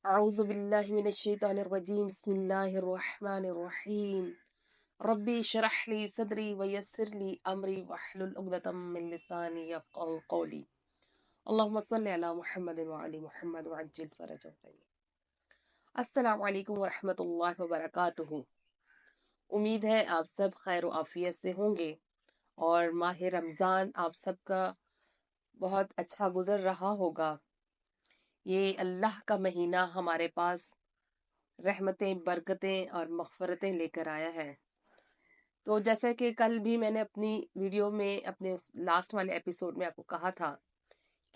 اعوذ باللہ من الشیطان الرجیم بسم اللہ الرحمن الرحیم ربی اشرح لی صدری ویسر لی امری واحلل عقدۃ من لسانی یفقہوا قولی اللہم صلی علی محمد وعلی محمد وعجل فرجهم. السلام علیکم ورحمۃ اللہ وبرکاتہ. امید ہے آپ سب خیر و عافیت سے ہوں گے اور ماہ رمضان آپ سب کا بہت اچھا گزر رہا ہوگا. یہ اللہ کا مہینہ ہمارے پاس رحمتیں، برکتیں اور مغفرتیں لے کر آیا ہے. تو جیسا کہ کل بھی میں نے اپنی ویڈیو میں، اپنے لاسٹ والے ایپیسوڈ میں آپ کو کہا تھا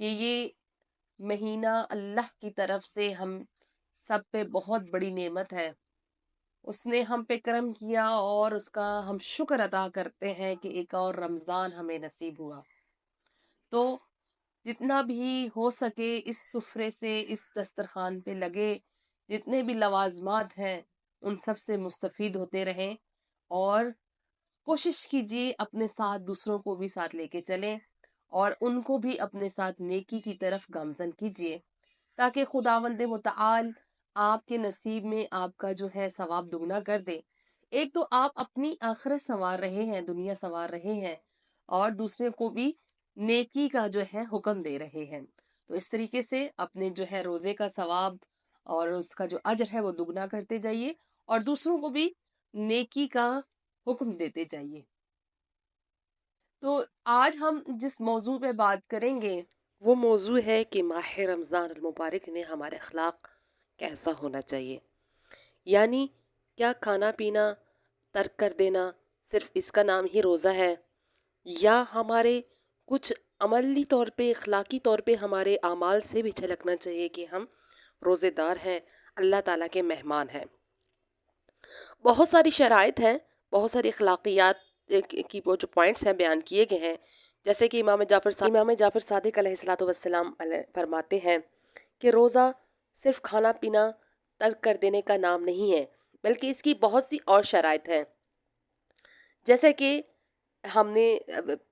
کہ یہ مہینہ اللہ کی طرف سے ہم سب پہ بہت بڑی نعمت ہے. اس نے ہم پہ کرم کیا اور اس کا ہم شکر ادا کرتے ہیں کہ ایک اور رمضان ہمیں نصیب ہوا. تو جتنا بھی ہو سکے اس سفرے سے، اس دسترخوان پہ لگے جتنے بھی لوازمات ہیں ان سب سے مستفید ہوتے رہیں اور کوشش کیجیے اپنے ساتھ دوسروں کو بھی ساتھ لے کے چلیں اور ان کو بھی اپنے ساتھ نیکی کی طرف گامزن کیجیے تاکہ خداوند متعال آپ کے نصیب میں آپ کا جو ہے ثواب دگنا کر دے. ایک تو آپ اپنی آخرت سنوار رہے ہیں، دنیا سنوار رہے ہیں، اور دوسرے کو بھی نیکی کا جو ہے حکم دے رہے ہیں. تو اس طریقے سے اپنے جو ہے روزے کا ثواب اور اس کا جو اجر ہے وہ دگنا کرتے جائیے اور دوسروں کو بھی نیکی کا حکم دیتے جائیے. تو آج ہم جس موضوع پہ بات کریں گے وہ موضوع ہے کہ ماہ رمضان المبارک میں ہمارے اخلاق کیسا ہونا چاہیے. یعنی کیا کھانا پینا ترک کر دینا صرف اس کا نام ہی روزہ ہے، یا ہمارے کچھ عملی طور پہ، اخلاقی طور پہ ہمارے اعمال سے بھی جھلکنا چاہیے کہ ہم روزے دار ہیں، اللہ تعالیٰ کے مہمان ہیں. بہت ساری شرائط ہیں، بہت ساری اخلاقیات کی وہ جو پوائنٹس ہیں بیان کیے گئے ہیں. جیسے کہ امام جعفر صادق علیہ السلام فرماتے ہیں کہ روزہ صرف کھانا پینا ترک کر دینے کا نام نہیں ہے، بلکہ اس کی بہت سی اور شرائط ہیں. جیسے کہ ہم نے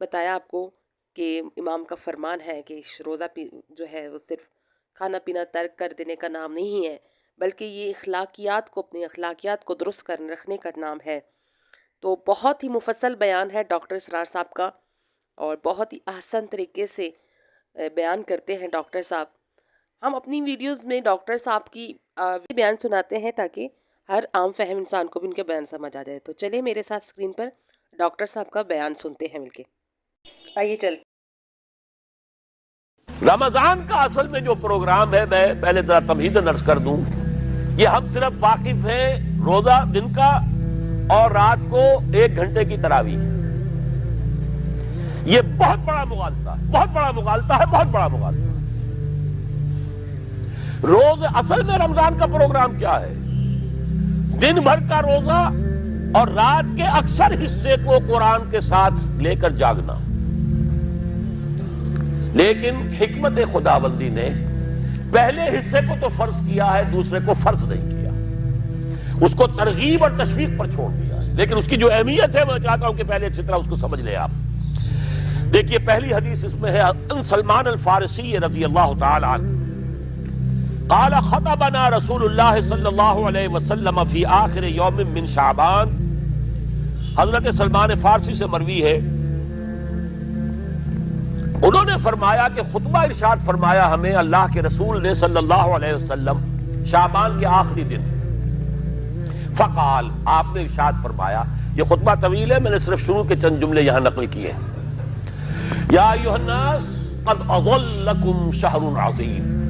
بتایا آپ کو کہ امام کا فرمان ہے کہ روزہ جو ہے وہ صرف کھانا پینا ترک کر دینے کا نام نہیں ہے، بلکہ یہ اخلاقیات کو، اپنی اخلاقیات کو درست رکھنے کا نام ہے. تو بہت ہی مفصل بیان ہے ڈاکٹر اسرار صاحب کا اور بہت ہی احسن طریقے سے بیان کرتے ہیں ڈاکٹر صاحب. ہم اپنی ویڈیوز میں ڈاکٹر صاحب کی بیان سناتے ہیں تاکہ ہر عام فہم انسان کو بھی ان کے بیان سمجھ آ جائے. تو چلے میرے ساتھ اسکرین پر ڈاکٹر صاحب کا بیان سنتے ہیں مل کے. آئیے چل. رمضان کا اصل میں جو پروگرام ہے، میں پہلے ذرا تمہیداً عرض کر دوں، یہ ہم صرف واقف ہیں روزہ دن کا اور رات کو 1 گھنٹے کی تراویح. یہ بہت بڑا مغالطہ ہے، بہت بڑا مغالطہ ہے، بہت بڑا مغالطہ ہے. روز اصل میں رمضان کا پروگرام کیا ہے؟ دن بھر کا روزہ اور رات کے اکثر حصے کو قرآن کے ساتھ لے کر جاگنا. لیکن حکمت خداوندی نے پہلے حصے کو تو فرض کیا ہے، دوسرے کو فرض نہیں کیا، اس کو ترغیب اور تشویق پر چھوڑ دیا ہے. لیکن اس کی جو اہمیت ہے میں چاہتا ہوں کہ پہلے اچھی طرح اس کو سمجھ لیں آپ. دیکھیے پہلی حدیث اس میں ہے ان سلمان الفارسی رضی اللہ تعالی عنہ قال خطبنا رسول اللہ صلی اللہ علیہ وسلم فی آخر یوم من شعبان. حضرت سلمان فارسی سے مروی ہے، انہوں نے فرمایا کہ خطبہ ارشاد فرمایا ہمیں اللہ کے رسول نے صلی اللہ علیہ وسلم شعبان کے آخری دن. فقال، آپ نے ارشاد فرمایا، یہ خطبہ طویل ہے، میں نے صرف شروع کے چند جملے یہاں نقل کیے ہیں. یا ایھا الناس قد اظلکم شہر عظیم،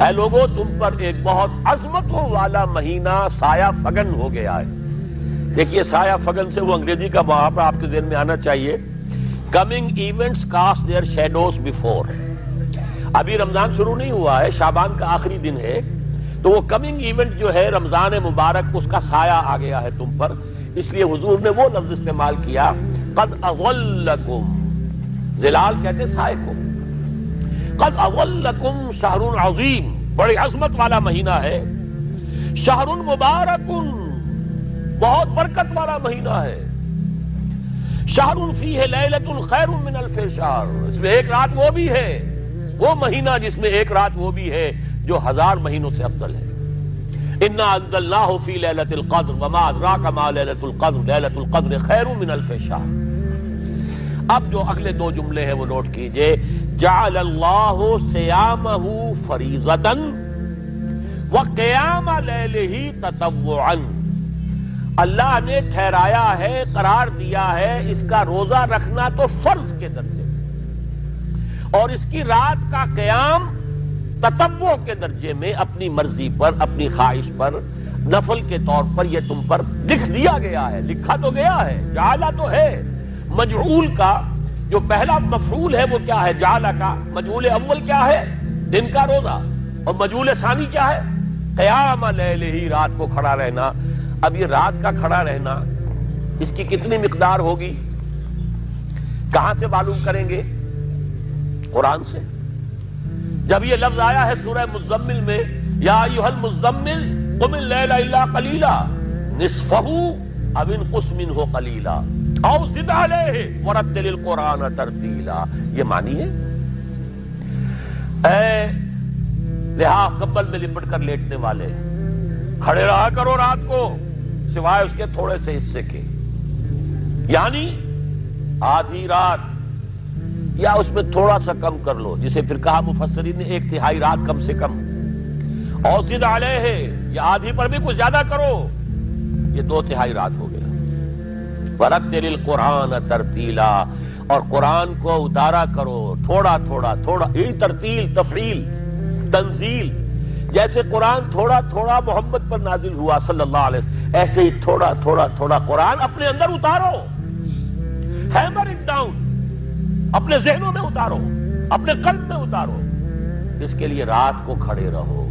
اے لوگوں تم پر ایک بہت عظمتوں والا مہینہ سایہ فگن ہو گیا ہے. دیکھیے سایہ فگن سے وہ انگریزی کا محاورہ آپ کے ذہن میں آنا چاہیے، coming events cast their shadows before. ابھی رمضان شروع نہیں ہوا ہے، شعبان کا آخری دن ہے، تو وہ کمنگ ایونٹ جو ہے رمضان مبارک، اس کا سایہ آ گیا ہے تم پر. اس لیے حضور نے وہ لفظ استعمال کیا قد اظلکم، ظلال کہتے سائے کو. قد اظلکم شہر عظیم، بڑی عظمت والا مہینہ ہے. شہر مبارک، بہت برکت والا مہینہ ہے. شہر فیہ لیلۃ خیر من الف شہر، اس میں ایک رات وہ بھی ہے، وہ مہینہ جس میں ایک رات وہ بھی ہے جو 1000 مہینوں سے افضل ہے۔ انا انزلناہ فی لیلۃ القدر وما ادراک ما لیلۃ القدر لیلۃ القدر خیر من الف شہر۔ اب جو اگلے 2 جملے ہیں وہ نوٹ کیجئے، جعل اللہ صیامہ فریضۃ وقیام لیلہ تطوعا، اللہ نے ٹھہرایا ہے، قرار دیا ہے اس کا روزہ رکھنا تو فرض کے درجے میں، اور اس کی رات کا قیام تطوع کے درجے میں، اپنی مرضی پر، اپنی خواہش پر، نفل کے طور پر یہ تم پر لکھ دیا گیا ہے، لکھا تو گیا ہے، جعلہ تو ہے۔ مجعول کا جو پہلا مفعول ہے وہ کیا ہے؟ جعلہ کا مجعول اول کیا ہے؟ دن کا روزہ، اور مجعول ثانی کیا ہے؟ قیام لیلہ، رات کو کھڑا رہنا۔ اب یہ رات کا کھڑا رہنا اس کی کتنی مقدار ہوگی؟ کہاں سے معلوم کریں گے؟ قرآن سے۔ جب یہ لفظ آیا ہے سورہ مزمل میں، یا ایھا المزمل قم اللیل الا قلیلا نصفہ او انقص منہ قلیلا او زد علیہ ورتل القرآن ترتیلا، یہ معنی ہے اے لحاظ کمبل میں لپٹ کر لیٹنے والے، کھڑے رہا کرو رات کو سوائے اس کے تھوڑے سے حصے کے، یعنی آدھی رات یا اس میں تھوڑا سا کم کر لو، جسے پھر کہا مفسرین نے 1/3 رات کم سے کم، اور زد علیہ یا آدھی پر بھی کچھ زیادہ کرو، یہ 2/3 رات ہو گیا۔ ورتل القرآن ترتیلا، اور قرآن کو اتارا کرو تھوڑا تھوڑا تھوڑا، یہ ترتیل، تفعیل، تنزیل، جیسے قرآن تھوڑا تھوڑا محمد پر نازل ہوا صلی اللہ علیہ وسلم، ایسے ہی تھوڑا تھوڑا تھوڑا قرآن اپنے اندر اتارو، ہیمر اٹ ڈاؤن، اپنے ذہنوں میں اتارو، اپنے قلب میں اتارو۔ اس کے لیے رات کو کھڑے رہو،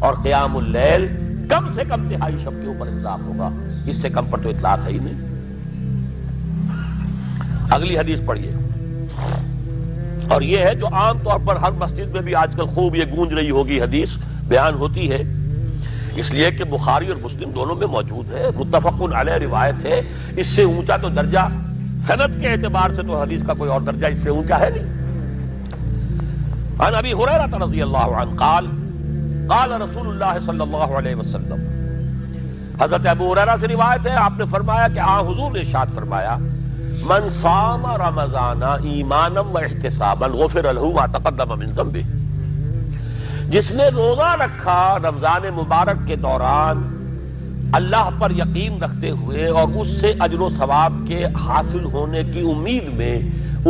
اور قیام اللیل کم سے کم 1/3 شب کے اوپر اطلاق ہوگا، اس سے کم پر تو اطلاق ہے ہی نہیں۔ اگلی حدیث پڑھیے، اور یہ ہے جو عام طور پر ہر مسجد میں بھی آج کل خوب یہ گونج رہی ہوگی، حدیث بیان ہوتی ہے، اس لیے کہ بخاری اور مسلم دونوں میں موجود ہے، متفق علیہ روایت ہے، اس سے اونچا تو درجہ سند کے اعتبار سے تو حدیث کا کوئی اور درجہ اس سے اونچا ہے نہیں۔ عن ابی ہریرہ رضی اللہ عنہ قال قال رسول اللہ صلی اللہ علیہ وسلم، حضرت ابو ہریرہ سے روایت ہے، آپ نے فرمایا کہ حضور نے ارشاد فرمایا، من صام رمضان ایمانا واحتسابا غفر له ما تقدم من ذنبه، جس نے روزہ رکھا رمضان مبارک کے دوران اللہ پر یقین رکھتے ہوئے اور اس سے اجر و ثواب کے حاصل ہونے کی امید میں،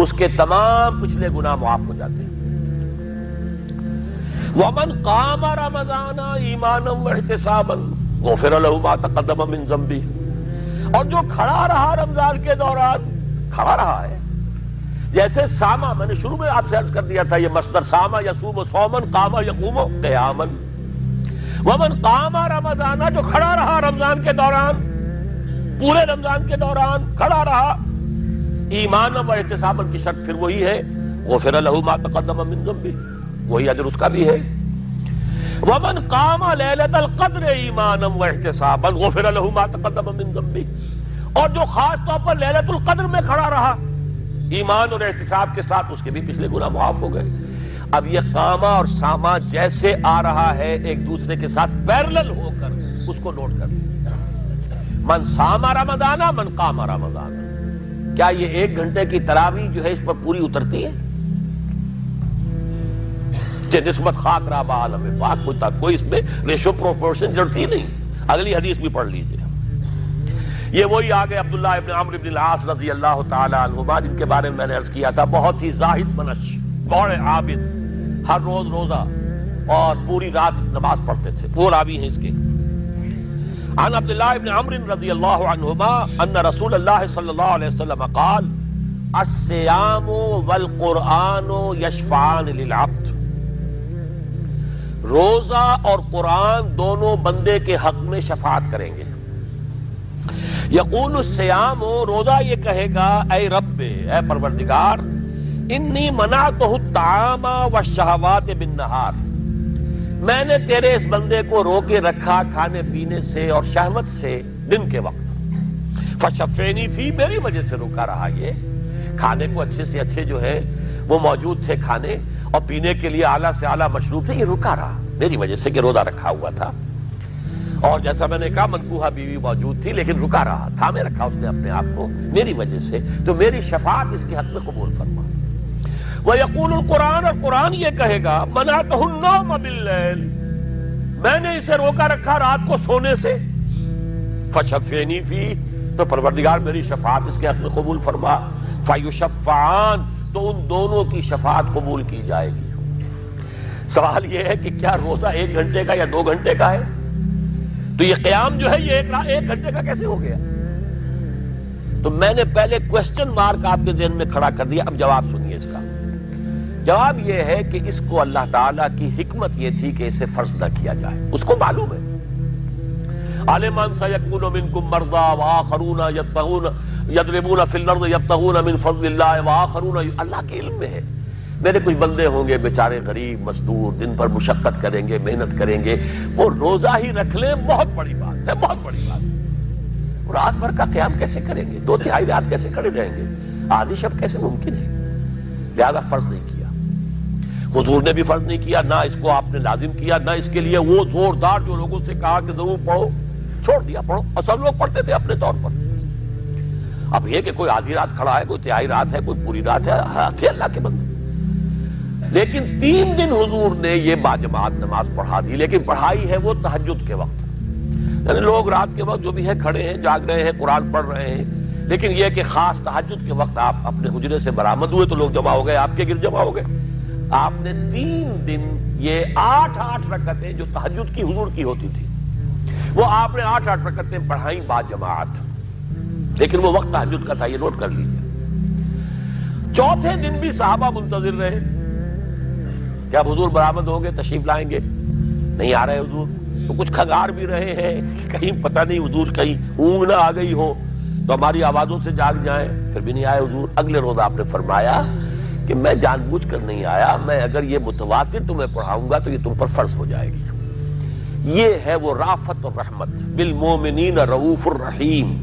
اس کے تمام پچھلے گناہ معاف ہو جاتے ہیں۔ وَمَنْ قَامَ رَمَضَانَ إِيمَانًا وَاحْتِسَابًا غُفِرَ لَهُ مَا تَقَدَّمَ مِنْ ذَنبِهِ، اور جو کھڑا رہا رمضان کے دوران، کھڑا رہا ہے، جیسے ساما، میں نے شروع میں آپ سے عرض کر دیا تھا، یہ مصدر ساما یصوم صومن، قام یقوم قیاما، ومن قام رمضان، جو کھڑا رہا رمضان کے دوران، پورے رمضان کے دوران کھڑا رہا، ایمان و احتسابا کی شرط پھر وہی ہے، غفر له ما تقدم من ذنبه، وہی اجر اس کا بھی ہے۔ ومن قام لیلۃ القدر ایمانا واحتسابا غفر له ما تقدم من ذنبه، اور جو خاص طور پر لیلۃ القدر میں کھڑا رہا ایمان اور احتساب کے ساتھ، اس کے بھی پچھلے گناہ معاف ہو گئے۔ اب یہ قامہ اور ساما جیسے آ رہا ہے ایک دوسرے کے ساتھ پیرلل ہو کر، اس کو نوٹ کر لیں۔ من ساما رمضان من قام رمضان، کیا یہ 1 گھنٹے کی تراویح جو ہے اس پر پوری اترتی ہے؟ نسبت خاک رابع عالم پاک ہوتا، کوئی اس میں ریشو پروپورشن جڑتی نہیں۔ اگلی حدیث بھی پڑھ لیجئے، یہ وہی آگے عبداللہ ابن عمرو بن العاص رضی اللہ تعالی عنہما، جن کے بارے میں میں نے عرض کیا تھا، بہت ہی زاہد منش، بڑے عابد، ہر روز روزہ اور پوری رات نماز پڑھتے تھے، وہ راوی ہیں اس کے۔ عن عبداللہ ابن عمرو رضی اللہ عنہما ان رسول اللہ صلی اللہ علیہ وسلم قال الصیام والقرآن یشفعان للعبد، روزہ اور قرآن دونوں بندے کے حق میں شفاعت کریں گے۔ یقول الصیام، روزہ یہ کہے گا، اے رب، اے پروردگار، انی منعتہ الطعام والشہوات بالنہار، میں نے تیرے اس بندے کو روکے رکھا کھانے پینے سے اور شہوت سے دن کے وقت، فشفعنی فی، میری وجہ سے روکا رہا، یہ کھانے کو اچھے سے اچھے جو ہے وہ موجود تھے کھانے، اور پینے کے لیے اعلیٰ سے اعلیٰ مشروب تھے، یہ رکا رہا۔ میری وجہ سے کہ روزہ رکھا ہوا تھا، اور جیسا میں نے کہا منکوحہ بیوی موجود تھی لیکن رکا رہا تھا، میں رکھا اس نے اپنے آپ کو میری وجہ سے، تو میری شفاعت اس کے حق میں قبول فرما۔ وَيَقُولُ الْقُرْآنُ، اور قرآن یہ کہے گا مَنَعْتُهُ النَّوْمَ بِاللَّيْلِ، میں نے اسے روکا رکھا رات کو سونے سے، فَشَفِّعْنِي فِيهِ، تو پروردگار میری شفاعت اس کے حق میں قبول فرما، فَيُشَفَّعَانِ، تو ان دونوں کی شفاعت قبول کی جائے گی۔ سوال یہ ہے کہ کیا روزہ 1 گھنٹے کا یا 2 گھنٹے کا ہے؟ تو یہ قیام جو ہے یہ 1 گھنٹے کا کیسے ہو گیا؟ تو میں نے پہلے کوسچن مارک آپ کے ذہن میں کھڑا کر دیا، اب جواب سنیے اس کا۔ جواب یہ ہے کہ اس کو اللہ تعالیٰ کی حکمت یہ تھی کہ اسے فرض نہ کیا جائے، اس کو معلوم ہے۔ عَلِمَ أَنَّ سَيَكُونُ مِنكُم مَّرْضَىٰ وَآخَرُونَ يَضْرِبُونَ فِي الْأَرْضِ يَبْتَغُونَ مِن فَضْلِ اللَّهِ وَآخَرُونَ، اللہ کے علم میں ہے میرے کچھ بندے ہوں گے بیچارے غریب مزدور، دن پر مشقت کریں گے، محنت کریں گے، وہ روزہ ہی رکھ لیں، بہت بڑی بات ہے، بہت بڑی بات ہے۔ رات بھر کا قیام کیسے کریں گے؟ 2/3 رات کیسے کھڑے رہیں گے؟ آدھی شب کیسے ممکن ہے؟ لہذا فرض نہیں کیا، حضور نے بھی فرض نہیں کیا، نہ اس کو آپ نے لازم کیا، نہ اس کے لیے وہ زوردار جو لوگوں سے کہا کہ ضرور پڑھو، چھوڑ دیا پڑھو، اور سب لوگ پڑھتے تھے اپنے طور پر۔ اب یہ کہ کوئی آدھی رات کھڑا ہے، کوئی 1/3 رات ہے، کوئی پوری رات ہے، تھے اللہ کے بندے۔ لیکن 3 دن حضور نے یہ باجماعت نماز پڑھا دی، لیکن پڑھائی ہے وہ تہجد کے وقت، یعنی لوگ رات کے وقت جو بھی ہے کھڑے ہیں، جاگ رہے ہیں، قرآن پڑھ رہے ہیں، لیکن یہ کہ خاص تہجد کے وقت آپ اپنے حجرے سے برآمد ہوئے تو لوگ جمع ہو گئے، آپ کے گرد جمع ہو گئے۔ آپ نے 3 دن یہ 8 رکعتیں جو تہجد کی حضور کی ہوتی تھی، وہ آپ نے 8 رکعتیں پڑھائیں باجماعت، لیکن وہ وقت تہجد کا تھا، یہ نوٹ کر لیجیے۔ چوتھے دن بھی صحابہ منتظر رہے، کیا حضور برآمد ہوں گے، تشریف لائیں گے؟ نہیں آ رہے حضور، تو کچھ کھنگار بھی رہے ہیں، کہیں پتہ نہیں حضور کہیں اونگ نہ آ گئی ہو تو ہماری آوازوں سے جاگ جائیں، پھر بھی نہیں آئے حضور۔ اگلے روز آپ نے فرمایا کہ میں جان بوجھ کر نہیں آیا، میں اگر یہ متواتر تمہیں پڑھاؤں گا تو یہ تم پر فرض ہو جائے گی۔ یہ ہے وہ رافت اور رحمت، بالمومنین رؤوف الرحیم،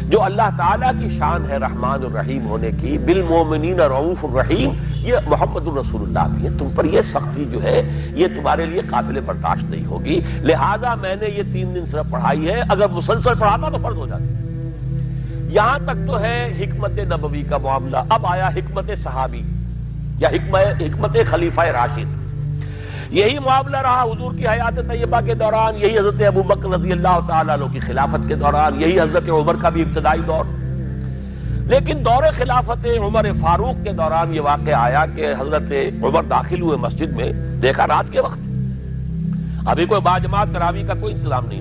جو اللہ تعالیٰ کی شان ہے رحمان الرحیم ہونے کی، بالمومنین رؤوف الرحیم، یہ محمد الرسول اللہ کی ہے۔ تم پر یہ سختی جو ہے یہ تمہارے لیے قابل برداشت نہیں ہوگی، لہذا میں نے یہ 3 دن صرف پڑھائی ہے، اگر مسلسل پڑھاتا تو فرض ہو جاتی۔ یہاں تک تو ہے حکمت نبوی کا معاملہ، اب آیا حکمت صحابی یا حکمت خلیفہ راشد۔ یہی معاملہ رہا حضور کی حیات طیبہ کے دوران، یہی حضرت ابوبکر رضی اللہ تعالیٰ عنہ کی خلافت کے دوران، یہی حضرت عمر کا بھی ابتدائی دور۔ لیکن دور خلافت عمر فاروق کے دوران یہ واقعہ آیا کہ حضرت عمر داخل ہوئے مسجد میں، دیکھا رات کے وقت، ابھی کوئی باجماعت تراویح کا کوئی انتظام نہیں۔